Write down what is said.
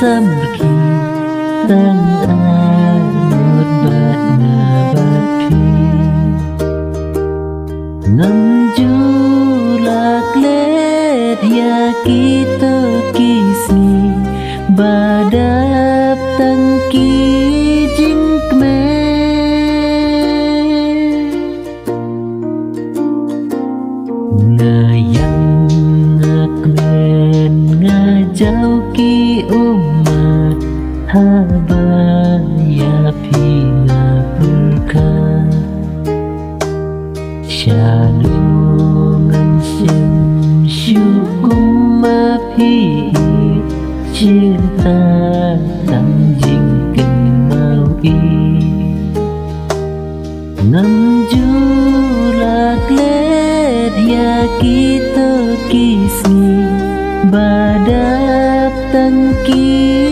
samki tang anut bat ngabati ngam julak let ya kita kisni badap tangki jingkme ngayang ngakmen ngajau ki umat habaya pinga berkah shalungan sim syukum mapi cinta tanjing mau ngam julak let ya kita kisni badap tangki